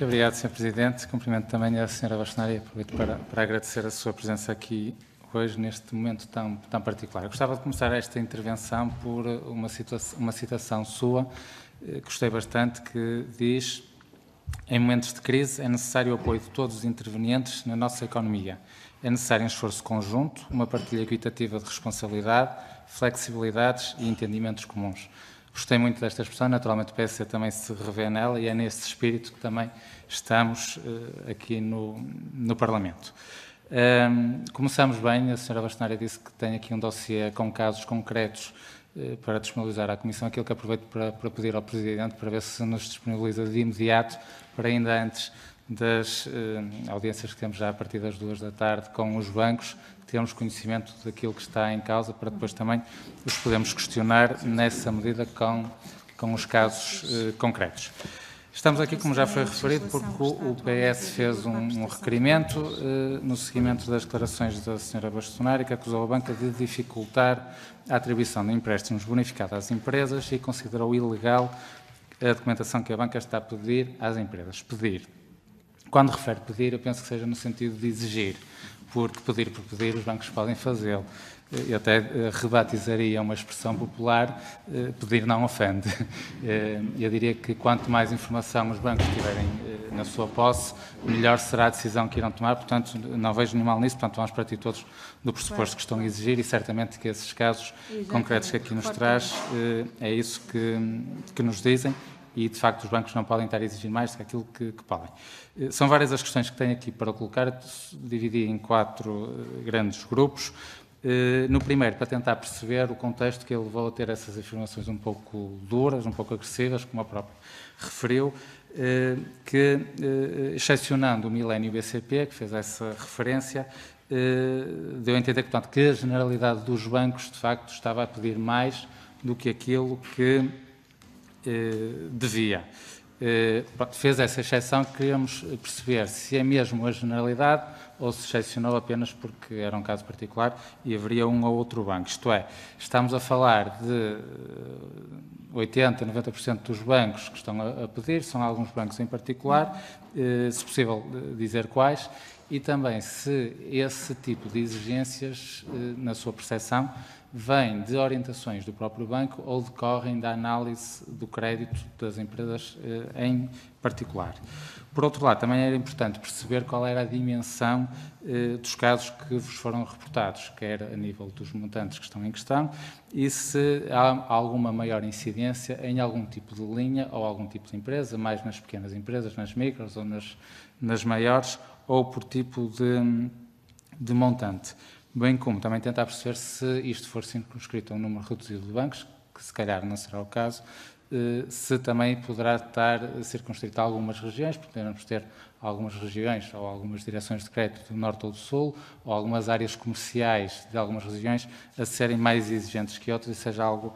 Muito obrigado, Sr. Presidente. Cumprimento também a Sra. Bastonária e aproveito para agradecer a sua presença aqui hoje, neste momento tão particular. Eu gostava de começar esta intervenção por uma citação sua, gostei bastante, que diz: em momentos de crise é necessário o apoio de todos os intervenientes na nossa economia. É necessário um esforço conjunto, uma partilha equitativa de responsabilidade, flexibilidades e entendimentos comuns. Gostei muito desta expressão, naturalmente o PSC também se revê nela e é nesse espírito que também estamos aqui no Parlamento. Começamos bem, a Sra. Bastonária disse que tem aqui um dossiê com casos concretos para disponibilizar à Comissão, aquilo que aproveito para pedir ao Presidente para ver se nos disponibiliza de imediato, para ainda antes das audiências que temos já a partir das 2 da tarde com os bancos, termos conhecimento daquilo que está em causa, para depois também os podemos questionar nessa medida com os casos concretos. Estamos aqui, como já foi referido, porque o PS fez um requerimento no seguimento das declarações da Sra. Bastonária, que acusou a banca de dificultar a atribuição de empréstimos bonificados às empresas e considerou ilegal a documentação que a banca está a pedir às empresas. Pedir. Quando refere pedir, eu penso que seja no sentido de exigir, porque pedir por pedir os bancos podem fazê-lo. Eu até rebatizaria uma expressão popular, pedir não ofende. Eu diria que quanto mais informação os bancos tiverem na sua posse, melhor será a decisão que irão tomar, portanto, não vejo nenhum mal nisso, portanto, vamos partir todos do pressuposto que estão a exigir e certamente que esses casos concretos que aqui nos traz, é isso que nos dizem e, de facto, os bancos não podem estar a exigir mais do que aquilo que podem. São várias as questões que tenho aqui para colocar, dividi em 4 grandes grupos. No primeiro, para tentar perceber o contexto que ele levou a ter essas afirmações um pouco duras, um pouco agressivas, como a própria referiu, que, excepcionando o Milênio BCP, que fez essa referência, deu a entender, portanto, que a generalidade dos bancos, de facto, estava a pedir mais do que aquilo que devia. Fez essa exceção, queríamos perceber se é mesmo a generalidade ou se excepcionou apenas porque era um caso particular e haveria um ou outro banco. Isto é, estamos a falar de 80%, 90% dos bancos que estão a pedir, são alguns bancos em particular, se possível dizer quais, e também se esse tipo de exigências, na sua percepção, vêm de orientações do próprio banco ou decorrem da análise do crédito das empresas em particular. Por outro lado, também era importante perceber qual era a dimensão dos casos que vos foram reportados, quer a nível dos montantes que estão em questão, e se há alguma maior incidência em algum tipo de linha ou algum tipo de empresa, mais nas pequenas empresas, nas micros ou nas maiores, ou por tipo de montante. Bem como também tentar perceber se isto for circunscrito a um número reduzido de bancos, que se calhar não será o caso, se também poderá estar circunscrito a algumas regiões, podemos ter algumas regiões ou algumas direções de crédito do norte ou do sul, ou algumas áreas comerciais de algumas regiões a serem mais exigentes que outras e seja algo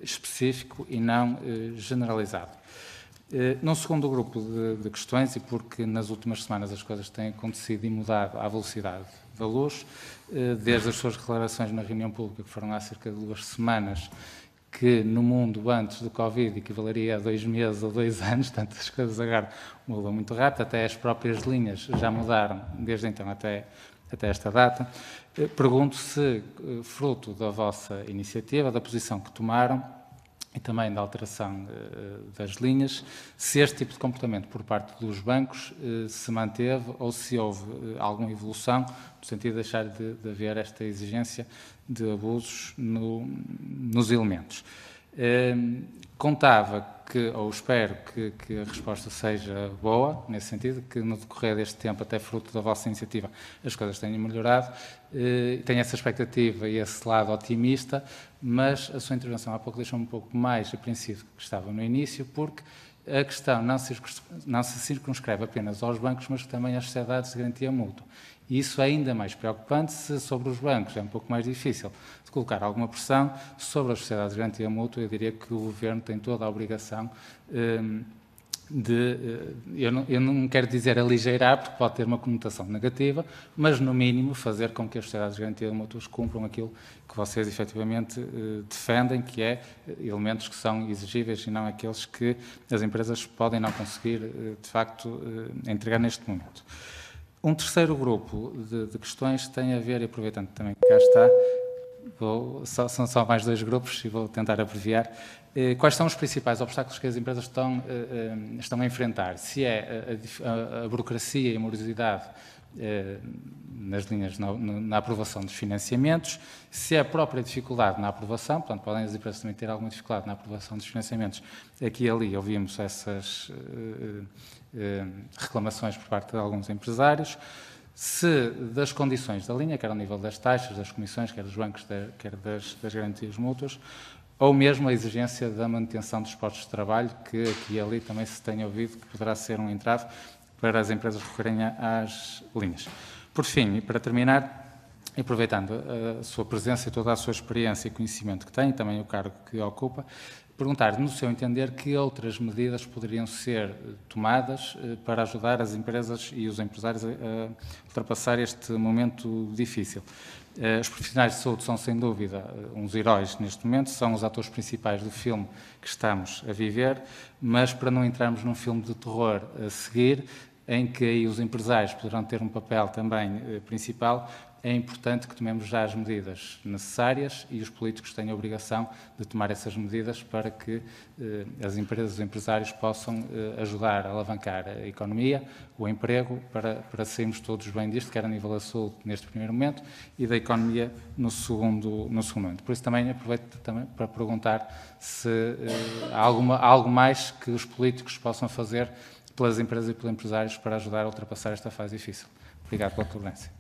específico e não generalizado. Num segundo grupo de questões, e porque nas últimas semanas as coisas têm acontecido e mudado à velocidade da luz, desde as suas declarações na reunião pública, que foram há cerca de 2 semanas, que no mundo antes do Covid equivaleria a 2 meses ou 2 anos, portanto as coisas agora mudam muito rápido, até as próprias linhas já mudaram desde então até esta data. Pergunto se, fruto da vossa iniciativa, da posição que tomaram, e também da alteração das linhas, se este tipo de comportamento por parte dos bancos se manteve ou se houve alguma evolução, no sentido de deixar de haver esta exigência de abusos nos elementos. Contava que, ou espero que a resposta seja boa, nesse sentido, que no decorrer deste tempo, até fruto da vossa iniciativa, as coisas tenham melhorado. Tenho essa expectativa e esse lado otimista, mas a sua intervenção há pouco deixou-me um pouco mais apreensivo que estava no início, porque a questão não se circunscreve apenas aos bancos, mas também às sociedades de garantia mútua. E isso é ainda mais preocupante se sobre os bancos é um pouco mais difícil de colocar alguma pressão. Sobre as sociedades de garantia mútua, eu diria que o Governo tem toda a obrigação eu não quero dizer aligeirar, porque pode ter uma conotação negativa, mas, no mínimo, fazer com que as sociedades de garantia de mútuos cumpram aquilo que vocês, efetivamente, defendem, que é elementos que são exigíveis e não aqueles que as empresas podem não conseguir, de facto, entregar neste momento. Um terceiro grupo de questões tem a ver, e aproveitando também que cá está, são só mais 2 grupos e vou tentar abreviar. Quais são os principais obstáculos que as empresas estão a enfrentar? Se é a burocracia e a morosidade nas linhas na aprovação dos financiamentos, se é a própria dificuldade na aprovação, portanto, podem as empresas também ter alguma dificuldade na aprovação dos financiamentos. Aqui e ali ouvimos essas reclamações por parte de alguns empresários. Se das condições da linha, quer ao nível das taxas, das comissões, quer dos bancos, quer das garantias mútuas, ou mesmo a exigência da manutenção dos postos de trabalho, que aqui e ali também se tem ouvido que poderá ser um entrave para as empresas recorrerem às linhas. Por fim, e para terminar, aproveitando a sua presença e toda a sua experiência e conhecimento que tem, e também o cargo que ocupa, perguntar, no seu entender, que outras medidas poderiam ser tomadas para ajudar as empresas e os empresários a ultrapassar este momento difícil. Os profissionais de saúde são, sem dúvida, uns heróis neste momento, são os atores principais do filme que estamos a viver, mas para não entrarmos num filme de terror a seguir, em que aí os empresários poderão ter um papel também principal, é importante que tomemos já as medidas necessárias e os políticos têm a obrigação de tomar essas medidas para que as empresas e os empresários possam ajudar a alavancar a economia, o emprego, para sairmos todos bem disto, quer a nível da saúde neste primeiro momento e da economia no segundo momento. Por isso também aproveito também para perguntar se há algo mais que os políticos possam fazer pelas empresas e pelos empresários para ajudar a ultrapassar esta fase difícil. Obrigado pela tolerância.